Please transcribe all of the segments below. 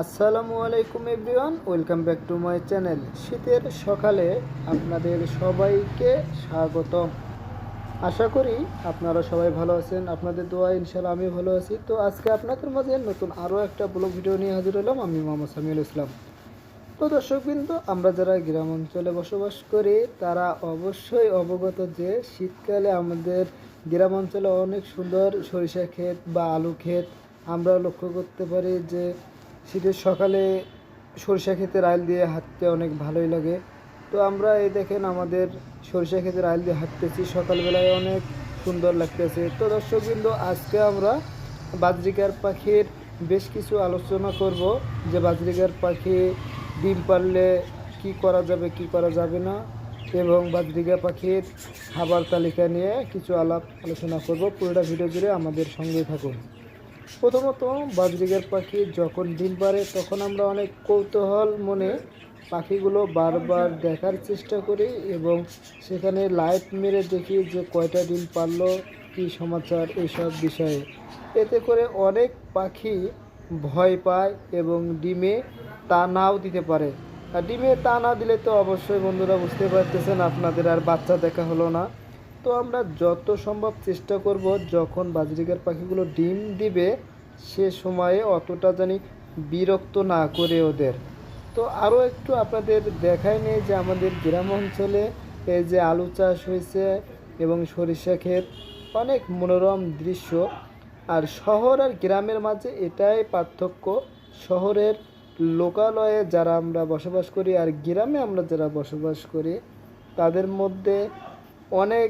আসসালামু আলাইকুম everyone, welcome back to my channel. শীতের সকালে আপনাদের সবাইকে স্বাগতম। আশা করি আপনারা সবাই ভালো আছেন। আপনাদের দোয়া ইনশাআল্লাহ আমি ভালো আছি। তো আজকে আপনাদের মাঝে নতুন আরও একটা ব্লগ ভিডিও নিয়ে হাজির হলাম। আমি মোহাম্মদ সামিউল ইসলাম। তো দর্শকবৃন্দ, আমরা যারা গ্রাম অঞ্চলে বসবাস করি তারা অবশ্যই অবগত যে শীতকালে আমাদের গ্রাম অঞ্চলে অনেক সুন্দর সরিষা ক্ষেত বা আলু ক্ষেত আমরা লক্ষ্য করতে পারি যে শীতের সকালে সরিষা ক্ষেতের আইল দিয়ে হাঁটতে অনেক ভালোই লাগে। তো আমরা এই দেখেন আমাদের সরিষা ক্ষেতের আইল দিয়ে হাঁটতেছি, সকালবেলায় অনেক সুন্দর লাগতেছে। তো দর্শকবৃন্দ, আজকে আমরা বাজরিকার পাখির বেশ কিছু আলোচনা করব যে বাজরিকার পাখি ডিম পারলে কি করা যাবে কি করা যাবে না, এবং বাজরিকা পাখির খাবার তালিকা নিয়ে কিছু আলোচনা করব। পুরোটা ভিডিও জুড়ে আমাদের সঙ্গেই থাকুন। প্রথমত, বাজরিকার পাখি যখন ডিম পাড়ে তখন আমরা অনেক কৌতূহল মনে পাখিগুলো বারবার দেখার চেষ্টা করি এবং সেখানে লাইট মেরে দেখি যে কয়টা ডিম পারলো, কী সমাচার, এইসব বিষয়ে। এতে করে অনেক পাখি ভয় পায় এবং ডিমে তা নাও দিতে পারে। আর ডিমে তা না দিলে তো অবশ্যই বন্ধুরা বুঝতে পারতেছেন আপনাদের আর বাচ্চা দেখা হলো না। তো আমরা যত সম্ভব চেষ্টা করব যখন বাজরিকার পাখিগুলো ডিম দিবে সে সময়ে অতটা জানি বিরক্ত না করে ওদের। তো আরও একটু আপনাদের দেখাই নেই যে আমাদের গ্রাম অঞ্চলে এই যে আলু চাষ হয়েছে এবং সরিষা ক্ষেত, অনেক মনোরম দৃশ্য। আর শহর আর গ্রামের মাঝে এটাই পার্থক্য, শহরের লোকালয়ে যারা আমরা বসবাস করি আর গ্রামে আমরা যারা বসবাস করি তাদের মধ্যে অনেক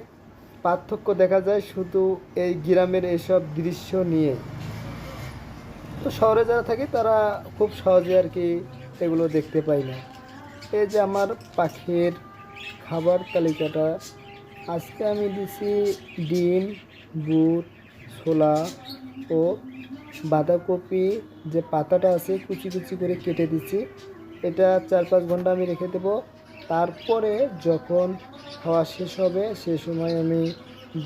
পার্থক্য দেখা যায় শুধু এই গ্রামের এইসব দৃশ্য নিয়ে। তো শহরে যারা থাকে তারা খুব সহজে আর কি এগুলো দেখতে পায় না। এই যে আমার পাখির খাবার তালিকাটা, আজকে আমি দিছি ডিম, বুট, ছোলা ও বাঁধাকপি যে পাতাটা আছে কুচি কুচি করে কেটে দিচ্ছি। এটা 4-5 ঘন্টা আমি রেখে দেবো। তারপরে যখন খাওয়া শেষ হবে সে সময় আমি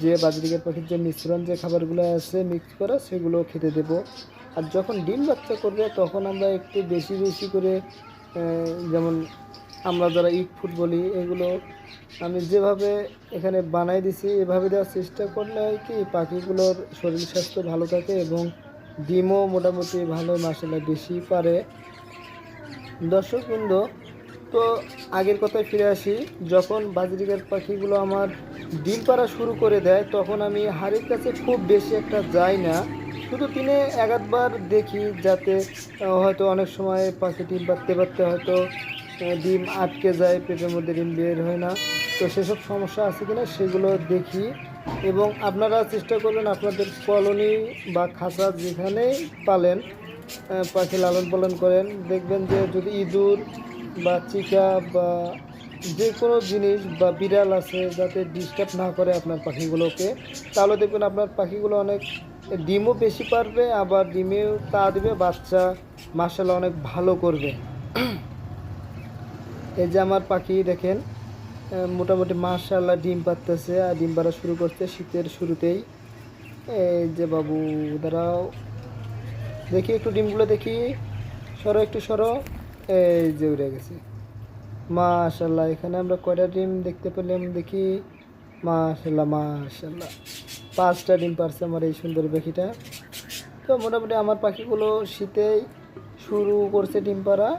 যে বাজরিকার পাখির যে মিশ্রণ যে খাবারগুলো আছে মিক্স করা সেগুলো খেতে দেবো। আর যখন ডিম বাচ্চা করবে তখন আমরা একটু বেশি বেশি করে যেমন আমরা যারা ইট ফুড বলি এগুলো আমি যেভাবে এখানে বানাই দিছি এভাবে দেওয়ার চেষ্টা করলে হয় কি পাখিগুলোর শরীর স্বাস্থ্য ভালো থাকে এবং ডিমও মোটামুটি ভালো মাসাল্লাহ বেশি পারে। দর্শকবৃন্দ, তো আগের কথায় ফিরে আসি। যখন বাজরিকার পাখিগুলো আমার ডিম পাড়া শুরু করে দেয় তখন আমি হাড়ির কাছে খুব বেশি একটা যাই না, শুধু দিনে 1-8 বার দেখি, যাতে হয়তো অনেক সময় পাখি ডিম পাড়তে পারতে হয়তো ডিম আটকে যায়, পেটের মধ্যে ডিম বের হয় না। তো সেসব সমস্যা আছে কিনা সেগুলো দেখি এবং আপনারা চেষ্টা করবেন আপনাদের কলোনি বা খাঁচা যেখানেই পালেন পাখি লালন পালন করেন, দেখবেন যে যদি ইঁদুর বা চিকা বা যে কোনো জিনিস বা বিড়াল আছে যাতে ডিস্টার্ব না করে আপনার পাখিগুলোকে, তাহলে দেখবেন আপনার পাখিগুলো অনেক ডিমও বেশি পারবে, আবার ডিমেও তা দেবে, বাচ্চা মাশাআল্লাহ অনেক ভালো করবে। এই যে আমার পাখি দেখেন মোটামুটি মাশাআল্লাহ ডিম পারতেছে আর ডিম পাড়া শুরু করছে শীতের শুরুতেই। এই যে বাবু দাঁড়াও, দেখি একটু ডিমগুলো দেখি, সরো একটু সরো। এই যে উড়ে গেছে মাশাআল্লাহ। এখানে আমরা কয়টা ডিম দেখতে পেলাম দেখি, মাশাআল্লাহ মাশাআল্লাহ 5টা ডিম পারছে আমার এই সুন্দর পাখিটা। তো মোটামুটি আমার পাখিগুলো শীতেই শুরু করছে ডিম পাড়া,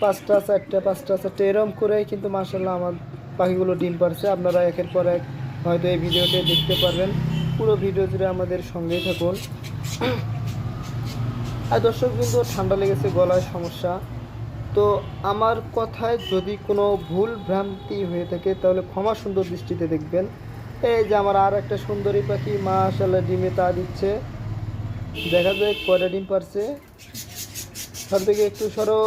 5টা 4টা 5টা 4টা এরম করে, কিন্তু মাশাআল্লাহ আমার পাখিগুলো ডিম পারছে। আপনারা একের পর এক হয়তো এই ভিডিওতে দেখতে পারবেন, পুরো ভিডিও জুড়ে আমাদের সঙ্গেই থাকুন। আর দর্শক কিন্তু ঠান্ডা লেগেছে, গলায় সমস্যা। তো আমার কথায় যদি কোনো ভুল ভ্রান্তি হয়ে থাকে তাহলে ক্ষমা সুন্দর দৃষ্টিতে দেখবেন। এই যে আমার আর একটা সুন্দরী পাখি মাশাআল্লাহ ডিমে তা দিচ্ছে, দেখা যায় কয়টা ডিম পারছে। সব থেকে একটু সরো,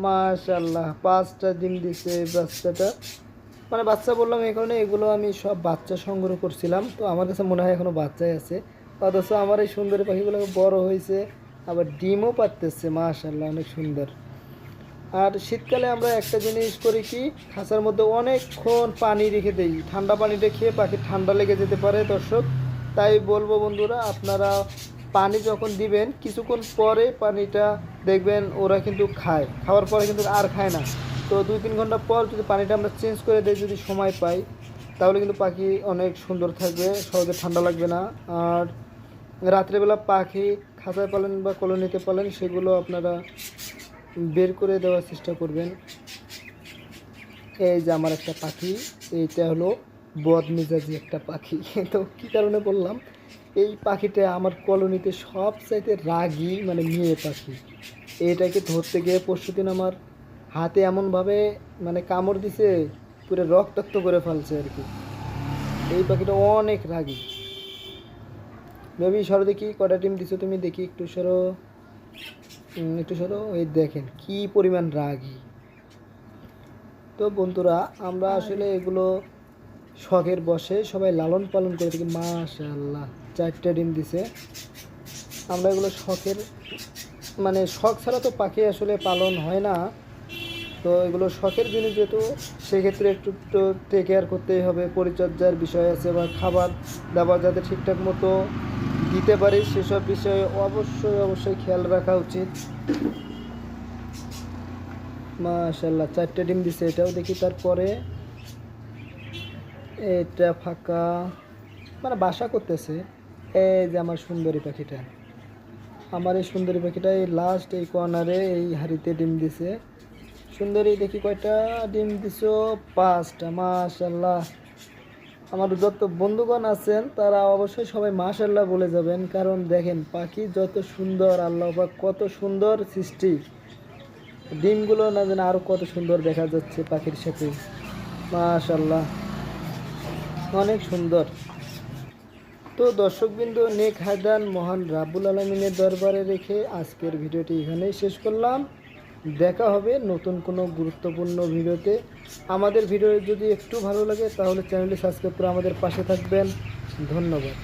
মাশাআল্লাহ 5টা ডিম দিচ্ছে এই বাচ্চাটা। মানে বাচ্চা বললাম এই কারণে এগুলো আমি সব বাচ্চা সংগ্রহ করছিলাম, তো আমার কাছে মনে হয় এখনও বাচ্চাই আছে। অথচ আমার এই সুন্দরী পাখিগুলো বড় হয়েছে, আবার ডিমও পারতেছে মাশাআল্লাহ অনেক সুন্দর। আর শীতকালে আমরা একটা জিনিস করি কি, খাঁচার মধ্যে অনেকক্ষণ পানি রেখে দিই, ঠান্ডা পানিটা খেয়ে পাখির ঠান্ডা লেগে যেতে পারে দর্শক। তাই বলবো বন্ধুরা, আপনারা পানি যখন দিবেন কিছুক্ষণ পরে পানিটা দেখবেন ওরা কিন্তু খায়, খাওয়ার পরে কিন্তু আর খায় না। তো 2-3 ঘন্টা পর যদি পানিটা আমরা চেঞ্জ করে দিই, যদি সময় পাই, তাহলে কিন্তু পাখি অনেক সুন্দর থাকবে, সহজে ঠান্ডা লাগবে না। আর রাত্রেবেলা পাখি খাঁচায় পালেন বা কলোনিতে পালেন, সেগুলো আপনারা বের করে দেওয়ার চেষ্টা করবেন। এই যে আমার একটা পাখি, এইটা হলো বদমেজাজি একটা পাখি। তো কী কারণে বললাম, এই পাখিটা আমার কলোনিতে সবচাইতে রাগী, মানে মেয়ে পাখি। এটাকে ধরতে গিয়ে পরশুদিন আমার হাতে এমনভাবে মানে কামড় দিছে, পুরো রক্তাক্ত করে ফেলছে আর কি। এই পাখিটা অনেক রাগী। বেবি সরো দেখি, কটা ডিম দিছো তুমি, দেখি একটু সরো, একটু সরো। এই দেখেন কি পরিমাণ রাগী। তো বন্ধুরা, আমরা আসলে এগুলো শখের বসে সবাই লালন পালন করে থাকি। মাশাআল্লাহ 4টে ডিম দিছে। আমরা এগুলো শখের, মানে শখ ছাড়া তো পাখি আসলে পালন হয় না। তো এগুলো শখের জিনিস যেহেতু, সেক্ষেত্রে একটু একটু টেক কেয়ার করতেই হবে, পরিচর্যার বিষয় আছে, বা খাবার দাবার যাতে ঠিকঠাক মতো দিতে পারি সেসব বিষয়ে অবশ্যই খেয়াল রাখা উচিত। মাশাআল্লাহ 4টে ডিম দিছে। এটাও দেখি, তারপরে এটা ফাঁকা, মানে বাসা করতেছে। এই যে আমার সুন্দরী পাখিটা, আমার এই সুন্দরী পাখিটা এই লাস্ট এই কর্নারে এই হাঁড়িতে ডিম দিছে। সুন্দরী দেখি কয়টা ডিম দিছো, 5টা। মাশাআল্লাহ। আমার যত বন্ধুগণ আছেন তারা অবশ্যই সবাই মাশাআল্লাহ বলে যাবেন, কারণ দেখেন পাখি যত সুন্দর, আল্লাহ পাক কত সুন্দর সৃষ্টি। ডিমগুলো না যেন আরও কত সুন্দর দেখা যাচ্ছে পাখির সাথে। মাশাআল্লাহ, অনেক সুন্দর। তো দর্শকবৃন্দ, নেক হায়দান মহান রাব্বুল আলামিনের দরবারে রেখে আজকের ভিডিওটি এখানেই শেষ করলাম। দেখা হবে নতুন কোনো গুরুত্বপূর্ণ ভিডিওতে। আমাদের ভিডিও যদি একটু ভালো লাগে তাহলে চ্যানেলটি সাবস্ক্রাইব করে আমাদের পাশে থাকবেন। ধন্যবাদ।